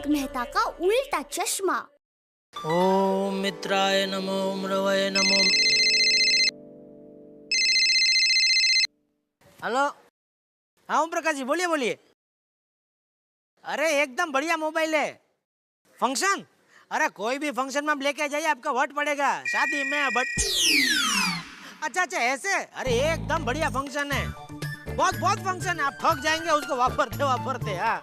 तारक मेहता का उल्टा चश्मा। ओम मित्राय नमो ओम रवये नमो। हेलो, हाँ ओम प्रकाश जी बोलिए बोलिए। अरे एकदम बढ़िया मोबाइल है। फंक्शन? अरे कोई भी फंक्शन में आप लेके जाइए, आपका वोट पड़ेगा। शादी में बट अच्छा अच्छा ऐसे। अरे एकदम बढ़िया फंक्शन है, बहुत बहुत फंक्शन है, आप थक जाएंगे उसको वापरते वापरते। हाँ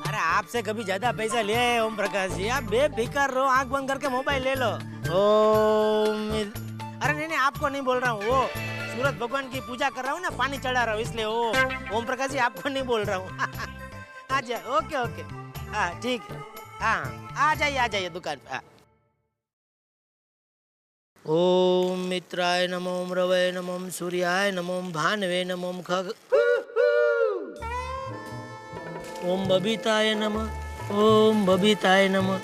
अरे आपसे कभी ज्यादा पैसा ले आए ओम प्रकाश जी, आप बेफिक्र रहो, आंख बंद करके मोबाइल ले लो। अरे नहीं नहीं आपको नहीं बोल रहा हूँ, वो सूरज भगवान की पूजा कर रहा हूँ ना, पानी चढ़ा रहा हूँ इसलिए। वो ओम प्रकाश जी आपको नहीं बोल रहा हूँ। अच्छा ओके ओके, हाँ ठीक है, हाँ आ जाइए दुकान पे। हाँ। ओम मित्राय नमो ओम रवये नमो ओम सूर्याय नमो ओम भानवे नमो ओम खग ओम बबीताय नमः ओम बबीताय नमः।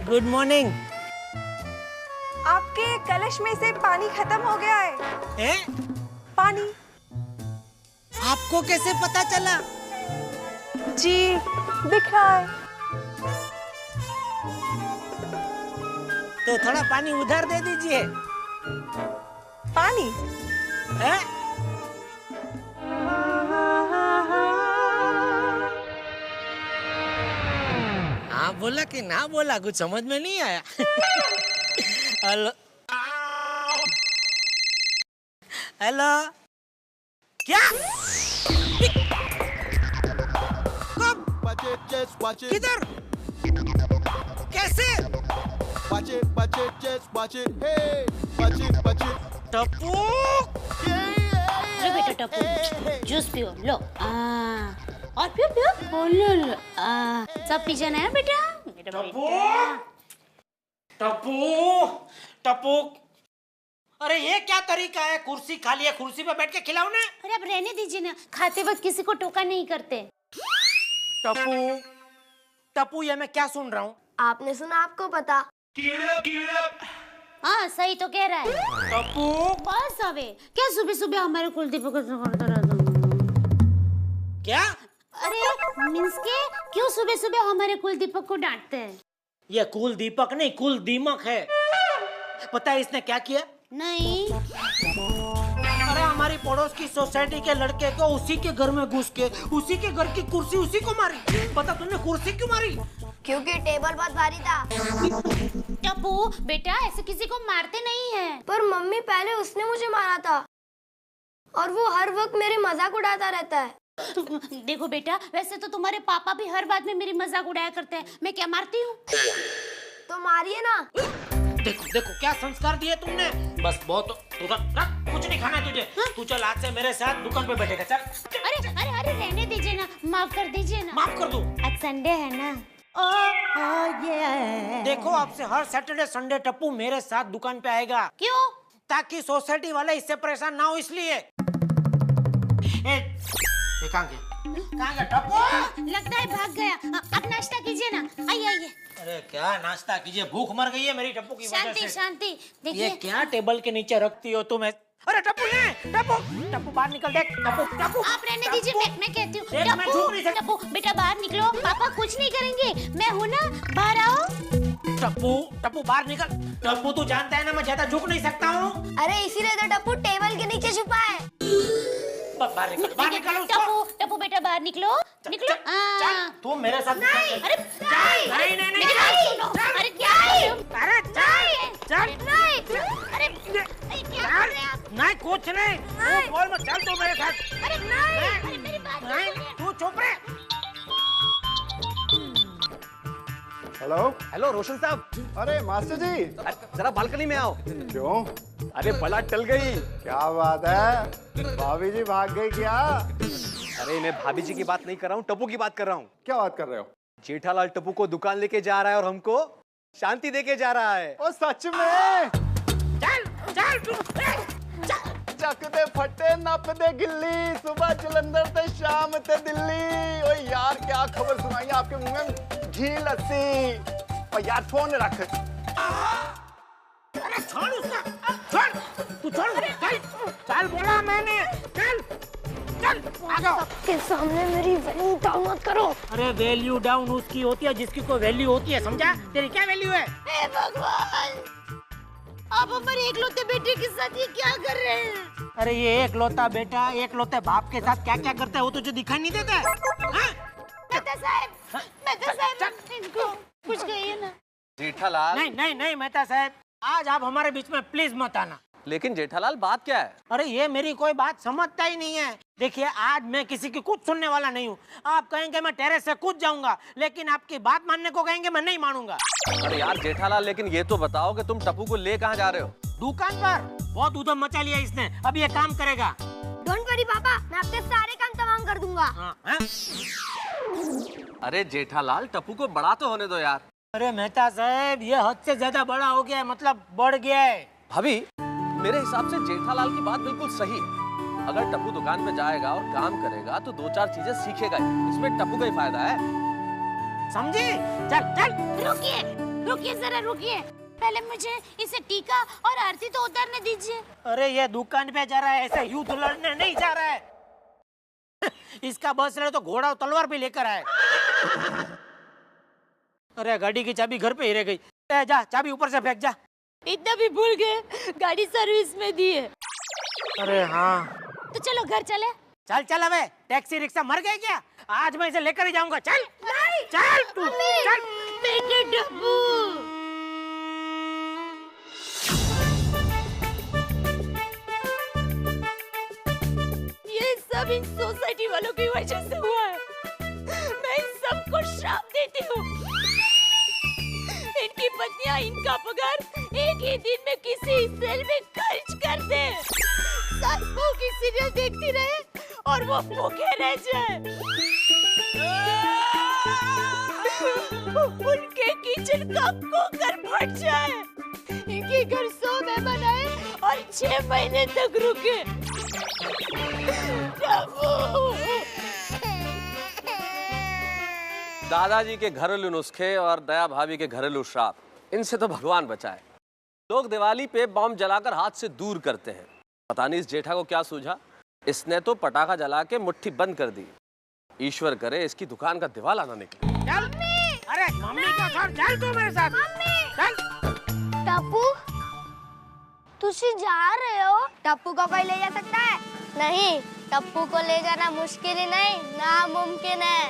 Good morning. आपके कलश में से पानी खत्म हो गया है। पानी। आपको कैसे पता चला? जी दिख रहा है। तो थोड़ा पानी उधर दे दीजिए। पानी? है? हाँ बोला कि ना बोला, कुछ समझ में नहीं आया। हेलो हेलो, क्या? कब? किधर? कैसे? टप्पू! लो बेटा टप्पू, जूस पियो, लो। और पियो पियो, लो। सब पी जाना है बेटा। टप्पू! टप्पू! टप्पू! अरे ये क्या तरीका है, कुर्सी खाली है, कुर्सी पे बैठ के खिलाओ ना। अरे अब रहने दीजिए ना, खाते वक्त किसी को टोका नहीं करते। टप्पू! टप्पू ये मैं क्या सुन रहा हूँ? आपने सुना, आपको पता। हाँ सही तो कह रहा है। टप्पू! बस अबे, क्या सुबह सुबह हमारे कुलदीप को करता रहता हूँ? क्या? अरे मींस के क्यों सुबह सुबह हमारे कुलदीपक को डांटते हैं? ये कुल दीपक नहीं, कुल दीमक है। पता है इसने क्या किया? नहीं। अरे हमारी पड़ोस की सोसाइटी के लड़के को उसी के घर में घुस के उसी के घर की कुर्सी उसी को मारी। पता तुमने कुर्सी क्यों मारी? क्योंकि टेबल बहुत भारी था। टप्पू बेटा ऐसे किसी को मारते नहीं है। पर मम्मी पहले उसने मुझे मारा था और वो हर वक्त मेरे मजाक उड़ाता रहता है। देखो बेटा, वैसे तो तुम्हारे पापा भी हर बात में मेरी मजाक उड़ाया करते हैं, मैं क्या मारती हूँ? तो मारिए ना। देखो देखो क्या संस्कार दिए तुमने। बस बहुत तू रख, कुछ नहीं खाना है तुझे। हाँ? तू चल आज से मेरे साथ दुकान पे बैठेगा, चल। अरे अरे अरे रहने दीजिए ना, माफ कर दीजिए ना। माफ कर दूं? आज संडे है ना। देखो आपसे हर सैटरडे संडे टप्पू मेरे साथ दुकान पे आएगा। क्यों? ताकि सोसाइटी वाले इससे परेशान ना हो इसलिए। कहाँ गया टप्पू? लगता है भाग गया। अब नाश्ता कीजिए ना, आइए। अरे क्या नाश्ता कीजिए, भूख मर गई है मेरी टप्पू की वजह से। शांति देखिए। ये क्या टेबल के नीचे रखती हो तुम? अरे टप्पू ये टप्पू बाहर निकल, देख टप्पू आप रहने दीजिए, मैं कहती हूँ। मैं झूठ नहीं सकता। टप्पू बेटा बाहर निकलो, पापा कुछ नहीं करेंगे, मैं हूँ ना, बाहर आओ। टप्पू बाहर निकल। टप्पू तू जानता है ना मैं ज्यादा झुक नहीं सकता हूँ। अरे इसीलिए तो टप्पू टेबल के नीचे छुपा है। बाहर निकल टप्पू बेटा बाहर निकलो। तू मेरे साथ नहीं। अरे नहीं अरे क्या है? अरे चल अरे क्या कर रहे हैं आप? नहीं कुछ नहीं, तू बोल मत, चल तू मेरे साथ। अरे नहीं, मेरी बात नहीं तू चुप रहे। हेलो रोशन साहब। अरे मास्टर जी जरा बालकनी में आओ। क्यों? अरे बला टल गई। क्या बात है, भाभी जी भाग गई क्या? अरे मैं भाभी जी की बात नहीं कर रहा हूँ, टप्पू की बात कर रहा हूँ। क्या बात कर रहे हो? जेठालाल टप्पू को दुकान लेके जा रहा है और हमको शांति देके जा रहा है। ओ सच में? चक दे फटे नप दे गिल्ली, सुबह जलंधर से शाम ते दिल्ली। ओ यार क्या खबर सुनाई आपके मुंह में घी लस्सी। और यार फोन रख। अरे छोड़ उसका, छोड़। सबके सामने मेरी वैल्यू डाउन मत करो। अरे वैल्यू डाउन उसकी होती है जिसकी कोई वैल्यू होती है, समझा? तेरी क्या वैल्यू है? हे भगवान, आप हमारे एकलौते बेटे के साथ ये क्या कर रहे हैं? अरे ये एक लौता बेटा एक लौते बाप के साथ क्या क्या करता है वो तुझे दिखाई नहीं देता है? मेहता साहब, इनको कुछ कहिए ना। जेठालाल, नहीं मेहता साहब, आज आप हमारे बीच में प्लीज मत आना। लेकिन जेठालाल बात क्या है? अरे ये मेरी कोई बात समझता ही नहीं है। देखिए आज मैं किसी की कुछ सुनने वाला नहीं हूँ। आप कहेंगे मैं टेरेस से कूद जाऊंगा, लेकिन आपकी बात मानने को कहेंगे मैं नहीं मानूंगा। अरे यार जेठालाल, लेकिन ये तो बताओ कि तुम टप्पू को ले कहाँ जा रहे हो? दुकान पर। बहुत उधम मचा लिया इसने, अब ये काम करेगा। डोंट वरी पापा, मैं आपके सारे काम तमाम कर दूंगा। हाँ, हाँ? अरे जेठालाल, टप्पू को बड़ा तो होने दो यार। अरे मेहता साहब, ये हद से ज्यादा बड़ा हो गया है, मतलब बढ़ गया है। भाभी, मेरे हिसाब से जेठालाल की बात बिल्कुल सही है। अगर टप्पू दुकान पे जाएगा और काम करेगा तो 2-4 चीजें सीखेगा ही। इसमें टप्पू का ही फायदा है, समझी? चल चल। रुकिए जरा रुकिए, पहले मुझे इसे टीका और आरती तो उतारने दीजिए। अरे ये दुकान पे जा रहा है, ऐसे युद्ध लड़ने नहीं जा रहा है। इसका बस रहे तो घोड़ा और तलवार भी लेकर आए। अरे गाड़ी की चाबी घर पे ही रह गई। जा चाबी ऊपर से फेंक जा। इतना भी भूल गए, गाड़ी सर्विस में दी है। अरे हाँ, तो चलो घर चले। चल चल, अबे टैक्सी रिक्शा मर गए क्या? आज मैं इसे लेकर ही जाऊंगा। चल चल तू चल। बेटे टप्पू, ये सब इन सोसाइटी वालों की वजह से हुआ है। मैं इन सबको श्राप देती हूँ। इनकी पत्नियां इनका पगार एक ही दिन में किसी सेल में खर्च कर दे। सास बहू की सीरियल देखती रहे और वो भूखे रह जाए। उनके किचन का कुकर फट जाए। इनके घर 100 मेहमान आए और 6 महीने तक रुके। दादाजी के घरेलू नुस्खे और दया भाभी के घरेलू श्राप, इनसे तो भगवान बचाए। लोग दिवाली पे बॉम्ब जलाकर हाथ से दूर करते हैं। पता नहीं इस जेठा को क्या सूझा, इसने तो पटाखा जला के मुट्ठी बंद कर दी। ईश्वर करे इसकी दुकान का दिवाला ना निकले। चल। अरे मम्मी को छोड़, चल तू मेरे साथ। चल। टप्पू, तुसी जा रहे हो? टप्पू को कोई ले जा सकता है? नहीं, टप्पू को ले जाना मुश्किल ही नहीं, नामुमकिन है।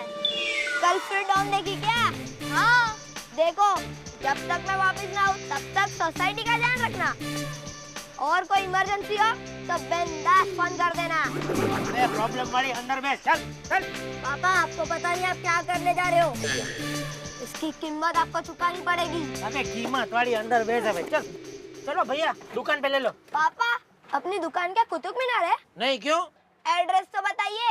कल फिर डॉन देखी क्या? हाँ, देखो, जब तक मैं वापस ना आऊँ तब तक सोसाइटी का ध्यान रखना। और कोई इमरजेंसी हो तो बिंदास फोन कर देना। अरे प्रॉब्लम वाली अंदर में। चल चल। पापा, आपको पता नहीं आप क्या करने जा रहे हो। इसकी कीमत आपको चुकानी पड़ेगी। अबे कीमत वाली अंदर बेच है। चल चलो भैया, दुकान पे ले लो। पापा, अपनी दुकान क्या कुतुब मीनार है? नहीं, क्यों? एड्रेस तो बताइए।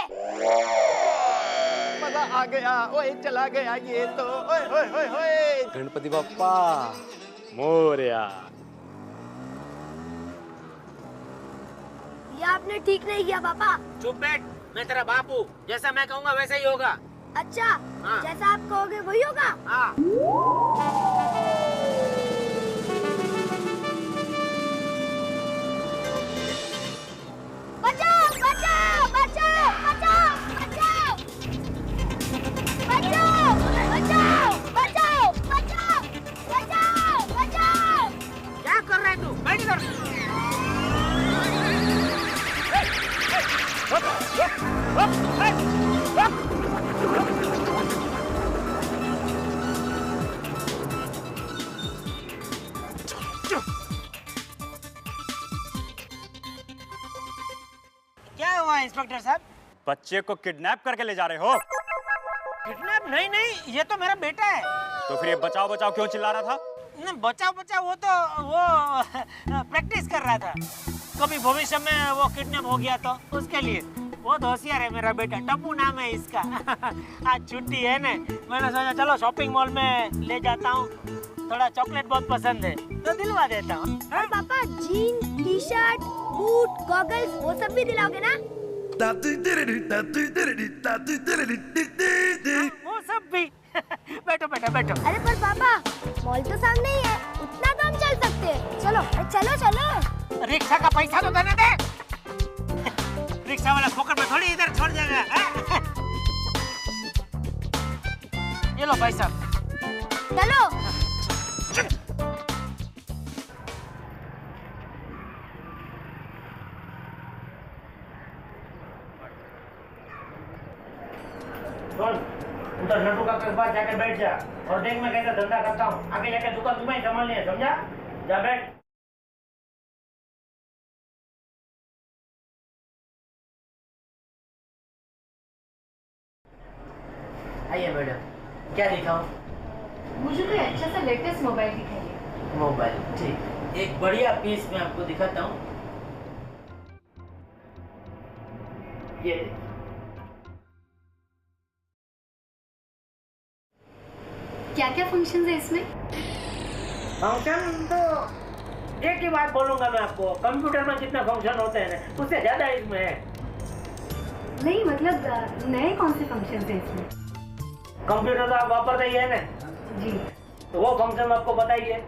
मजा आ गया, ओए चला गया ये तो। ओए ओए ओए ओए, गणपति बप्पा मोरया। ये आपने ठीक नहीं किया पापा। चुप बैठ, मैं तेरा बाप हूँ। जैसा मैं कहूँगा वैसा ही होगा। अच्छा, हाँ। जैसा आप कहोगे वही होगा। हाँ। बचाओ बचाओ बचाओ बचाओ बचाओ बचाओ बचाओ बचाओ बचाओ बचाओ बचाओ। क्या कर रहा है तू? बैठ इधर। क्या हुआ इंस्पेक्टर साहब? बच्चे को किडनैप करके ले जा रहे हो? किडनैप? नहीं नहीं, ये तो मेरा बेटा है। तो फिर ये बचाओ बचाओ क्यों चिल्ला रहा था? नहीं, बचाओ बचाओ वो तो प्रैक्टिस कर रहा था। कभी भविष्य में वो किडनैप हो गया तो उसके लिए। बहुत होशियार है मेरा बेटा, टप्पू नाम है इसका। आज छुट्टी है ना, मैंने सोचा चलो शॉपिंग मॉल में ले जाता हूँ। थोड़ा चॉकलेट बहुत पसंद है तो दिलवा देता हूँ। और पापा, gene, T shirt, boot, goggles वो सब भी दिलाओगे ना? वो सब भी। बैठो बैठो बैठो। अरे पर पापा, मॉल तो सामने ही है, उतना तो हम चल सकते हैं। चलो चलो चलो। रिक्शा का पैसा तो देने दे। रिक्शा वाला फोकट में थोड़ी इधर छोड़ जाएगा। ये लो भाई साहब। चलो। उधर नटू का पास जाकर बैठ जा और देख मैं कैसा धंधा करता हूँ। आगे जाकर दुकान तुम्हें ही संभालनी है, समझा? जा बैठ। आइए मैडम, क्या दिखाऊं? मुझे कोई अच्छा सा लेटेस्ट मोबाइल दिखाइए। मोबाइल, ठीक। एक बढ़िया पीस मैं आपको दिखाता हूँ। ये देखिए। क्या क्या फंक्शंस है इसमें? फंक्शन तो एक ही बात बोलूंगा मैं आपको, कंप्यूटर में जितना फंक्शन होते हैं ना, उससे ज्यादा इसमें है। नहीं मतलब नए कौन से फंक्शंस है इसमें? कंप्यूटर तो आप वापरते ही है ना, जी। तो वो फंक्शन आपको बताइए,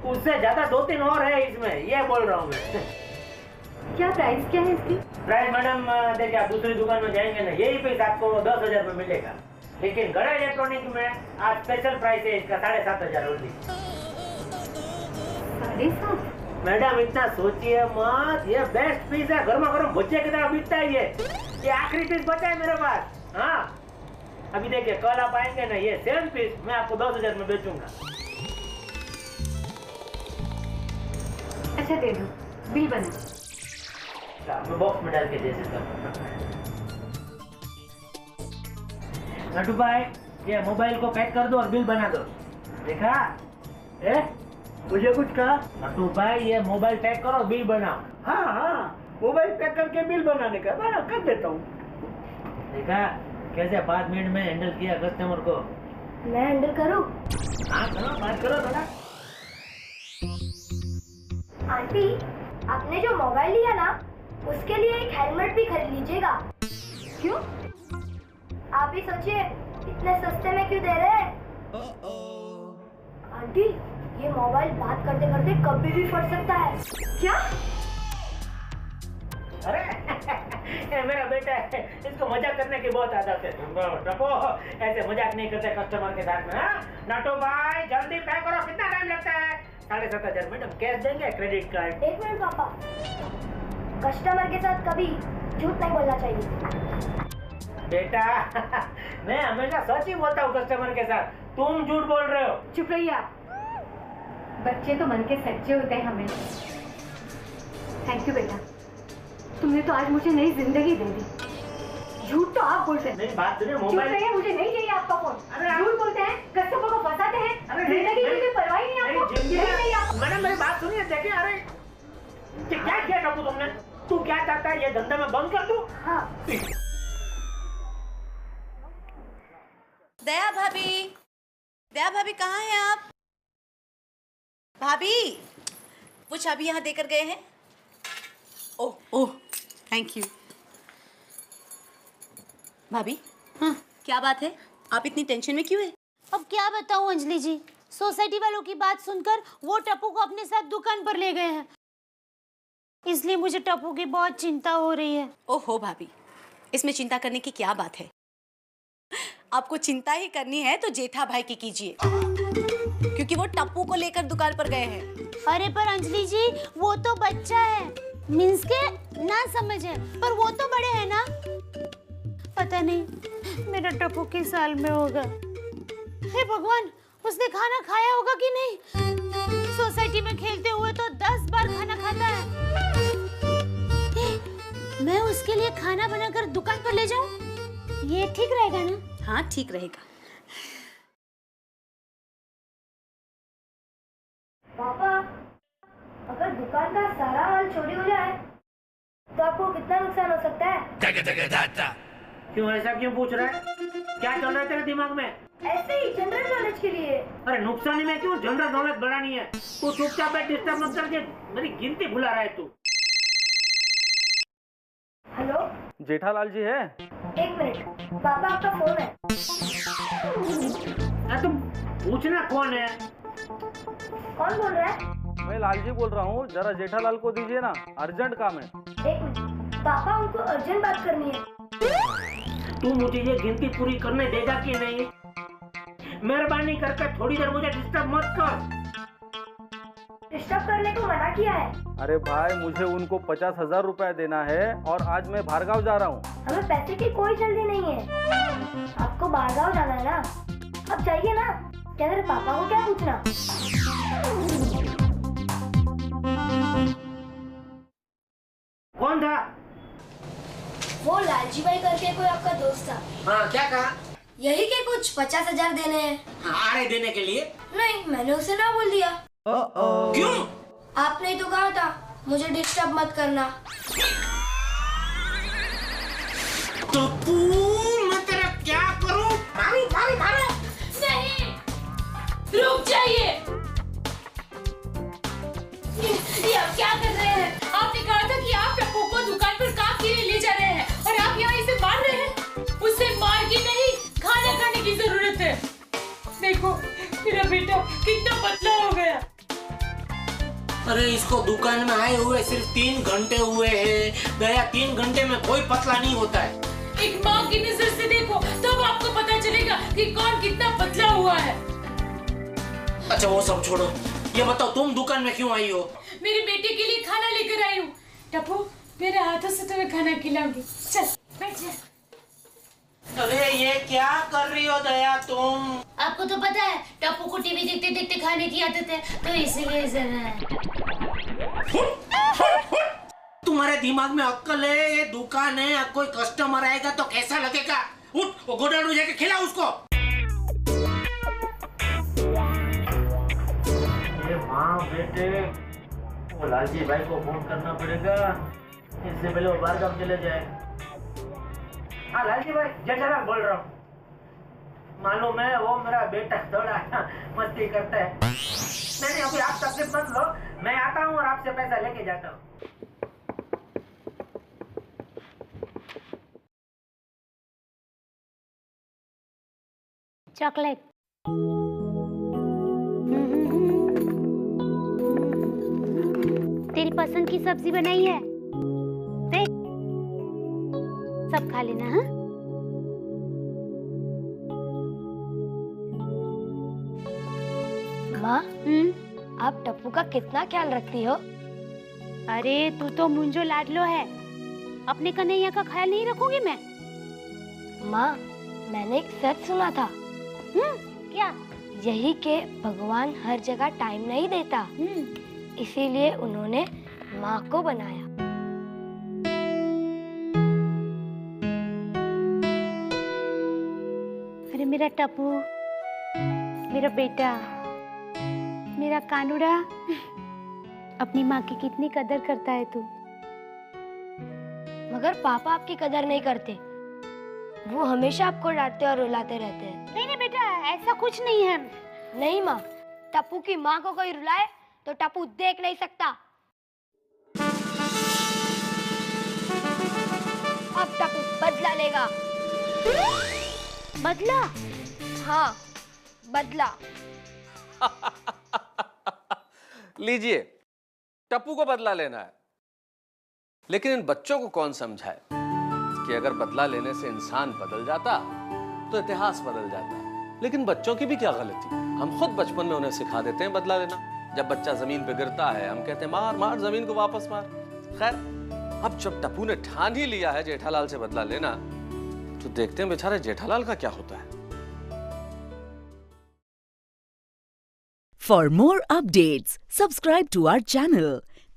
उससे ज्यादा 2-3 और है इसमें, ये बोल रहा हूँ मैं। क्या प्राइस क्या है इसकी? प्राइस मैडम देखिए, आप दूसरी दुकान में जाएंगे ना, यही पीस आपको 10,000 में मिलेगा, लेकिन गड़ा इलेक्ट्रॉनिक में आज स्पेशल प्राइस है इसका 7,500 ओनली। 7,500? मैडम इतना सोचिए मत, ये बेस्ट पीस है, गर्मा गर्म भुजिया की तरह बिकता है ये आखिरी पीस बचा है मेरे पास। हाँ अभी देखिए, कल आप आएंगे ना, ये सेम पीस मैं आपको 10,000 में बेचूंगा। अच्छा दे दो, बिल बना। मैं बॉक्स में डाल के दे देता हूँ। नटू भाई, ये मोबाइल को पैक कर दो और बिल बना दो। देखा? मुझे कुछ कहा? नटू भाई, ये मोबाइल पैक करो और बिल बनाओ। हाँ हाँ, मोबाइल पैक करके बिल बनाने का मैं कर देता हूँ। देखा कैसे 5 मिनट में हैंडल किया कस्टमर को। मैं हैंडल करूं? हाँ करो, बात करो थोड़ा। आंटी, आपने जो मोबाइल लिया ना, उसके लिए एक हेलमेट भी खरीद लीजिएगा। क्यों? आप ही सोचिए, इतने सस्ते में क्यों दे रहे हैं? आंटी, ये मोबाइल बात करते करते कभी भी फट सकता है। क्या? अरे ये मेरा बेटा है, इसको मजाक करने की बहुत आदत है। टपो, ऐसे मजाक नहीं करते कस्टमर के साथ में। हाँ नटू भाई, जल्दी पैक करो, कितना टाइम लगता है? 7,500 मैडम, कैश देंगे क्रेडिट कार्ड? 1 मिनट पापा, कस्टमर के साथ कभी झूठ नहीं बोलना चाहिए। बेटा मैं हमेशा सच ही बोलता हूँ कस्टमर के साथ, तुम झूठ बोल रहे हो। चुप रहिए आप। बच्चे तो मन के सच्चे होते हैं हमेशा। थैंक यू बेटा, तुमने तो आज मुझे नई जिंदगी दे दी। झूठ तो आप बोलते हैं। नहीं बात सुनिए, चुप मोबाइल। रहिए, मुझे नहीं चाहिए आपका फोन। अरे झूठ बोलते हैं, कस्टमर को फंसाते हैं, जिंदगी की कोई परवाह ही नहीं आपको। नहीं चाहिए आपको। मैडम मेरी बात सुनिए, देखिए। अरे क्या किया टप्पू तुमने? तू क्या चाहता है, ये धंधा मैं बंद कर दूं? हाँ। दया भाभी कहाँ हैं आप? भाभी, वो चाबी यहाँ देकर गए हैं। ओह ओह, थैंक यू। भाभी, हाँ क्या बात है, आप इतनी टेंशन में क्यों है? अब क्या बताऊं अंजलि जी, सोसाइटी वालों की बात सुनकर वो टप्पू को अपने साथ दुकान पर ले गए हैं, इसलिए मुझे टप्पू की बहुत चिंता हो रही है। ओहो भाभी, इसमें चिंता करने की क्या बात है? आपको चिंता ही करनी है तो जेठा भाई की कीजिए, क्योंकि वो टप्पू को लेकर दुकान पर गए हैं। अरे पर अंजलि जी, वो तो बच्चा है, मींस के ना समझ है, पर वो तो बड़े हैं ना। पता नहीं मेरा टप्पू किस साल में होगा। हे भगवान, उसने खाना खाया होगा कि नहीं? सोसाइटी में खेलते हुए तो 10 बार खाना खाता है। मैं उसके लिए खाना बनाकर दुकान पर ले जाऊं? ये ठीक रहेगा ना? हाँ ठीक रहेगा। पापा, अगर दुकान का सारा माल चोरी हो जाए तो आपको कितना नुकसान हो सकता है? क्यों ऐसा क्यों पूछ रहा है? क्या चल रहा है तेरे दिमाग में? ऐसे ही जनरल नॉलेज के लिए। अरे नुकसान में क्यों जनरल नॉलेज बढ़ानी है? तू चुपचाप बैठ, डिस्टर्ब मत करके मेरी गिनती भुला रहा है तू। हेलो, जेठालाल जी है? 1 मिनट, पापा आपका फोन है। तुम पूछना कौन है? कौन बोल रहा है? मैं लालजी बोल रहा हूँ, जरा जेठालाल को दीजिए ना, अर्जेंट काम है। 1 मिनट, पापा उनको अर्जेंट बात करनी है। तू मुझे ये गिनती पूरी करने देगा कि नहीं? मेहरबानी करके थोड़ी देर मुझे डिस्टर्ब मत कर। डिस्टर्ब करने को मना किया है। अरे भाई मुझे उनको 50,000 रुपए देना है और आज मैं बाहरगांव जा रहा हूँ। हमें पैसे की कोई जल्दी नहीं है। आपको बाहरगांव जाना है ना, अब चाहिए ना। क्या तेरे पापा को क्या पूछना। कौन था? वो लालजी भाई करके कोई आपका दोस्त था। हाँ, क्या कहा? यही के कुछ 50,000 देने हैं। हाँ, आ रहे देने के लिए? नहीं, मैंने उसे ना बोल दिया। क्यों? आपने ही तो कहा था मुझे डिस्टर्ब मत करना। टप्पू, मैं तेरा क्या करूं? मारो मारो मारो। नहीं, रुक जाइए। ये आप क्या कर रहे हैं? आपने कहा था कि आप टप्पू को दुकान पर काम के लिए ले जा रहे हैं और आप यहाँ इसे मार रहे हैं। उसे मार के नहीं, खाना खाने की जरूरत है। देखो मेरा बेटा कितना पतला हो गया। अरे इसको दुकान में आए हुए सिर्फ 3 घंटे हुए हैं। दया, 3 घंटे में कोई पतला नहीं होता है। एक माँ की नजर से देखो तब आपको पता चलेगा कि कौन कितना पतला हुआ है। अच्छा वो सब छोड़ो, ये बताओ तुम दुकान में क्यों आई हो? मेरे बेटे के लिए खाना लेकर आई हूँ। टप्पू, मेरे हाथों से तुम्हें खाना खिलाऊंगी। चल बैठ जा। अरे ये क्या कर रही हो दया तुम? आपको तो पता है टप्पू को टीवी देखते देखते खाने की आदत है, तो इसीलिए जरा। तुम्हारे दिमाग में अक्ल है? ये दुकान है, अब कोई कस्टमर आएगा तो कैसा लगेगा? उठ, वो गोडाउन में जाके खिला उसको। ये माँ बेटे, वो लालजी भाई को फोन करना पड़ेगा, इससे पहले वो बाहर काम चले जाए। हाँ लालजी भाई, जेठालाल बोल रहा हूँ। मालूम है वो मेरा बेटा थोड़ा मस्ती करता है। नहीं अभी आप तकलीफ मत लो, मैं आता हूँ और आपसे पैसा लेके जाता हूँ। चॉकलेट। तेरी पसंद की सब्जी बनाई है, देख सब खा लेना। हाँ माँ, आप टप्पू का कितना ख्याल रखती हो? अरे तू तो मुंजो लाडलो है, अपने कन्हैया का ख्याल नहीं रखूंगी मैं? माँ, मैंने एक सच सुना था। क्या? यही कि भगवान हर जगह टाइम नहीं देता, इसीलिए उन्होंने माँ को बनाया। अरे मेरा टप्पू, मेरा बेटा, मेरा कानूड़ा, अपनी माँ की कितनी कदर करता है तू। मगर पापा आपकी कदर नहीं करते, वो हमेशा आपको डांटते और रुलाते रहते हैं। नहीं नहीं बेटा, ऐसा कुछ नहीं है। नहीं माँ, टप्पू की माँ को कोई रुलाए तो टप्पू देख नहीं सकता। अब टप्पू बदला लेगा। बदला? हाँ, बदला। लीजिए, टप्पू को बदला लेना है, लेकिन इन बच्चों को कौन समझाए कि अगर बदला लेने से इंसान बदल जाता तो इतिहास बदल जाता। लेकिन बच्चों की भी क्या गलती, हम खुद बचपन में उन्हें सिखा देते हैं बदला लेना। जब बच्चा जमीन पे गिरता है हम कहते हैं मार मार जमीन को वापस मार। खैर, अब जब टप्पू ने ठान ही लिया है जेठालाल से बदला लेना, तो देखते हैं बेचारे जेठालाल का क्या होता है। For more updates, subscribe to our channel,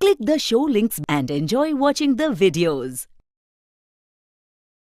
click the show links and enjoy watching the videos.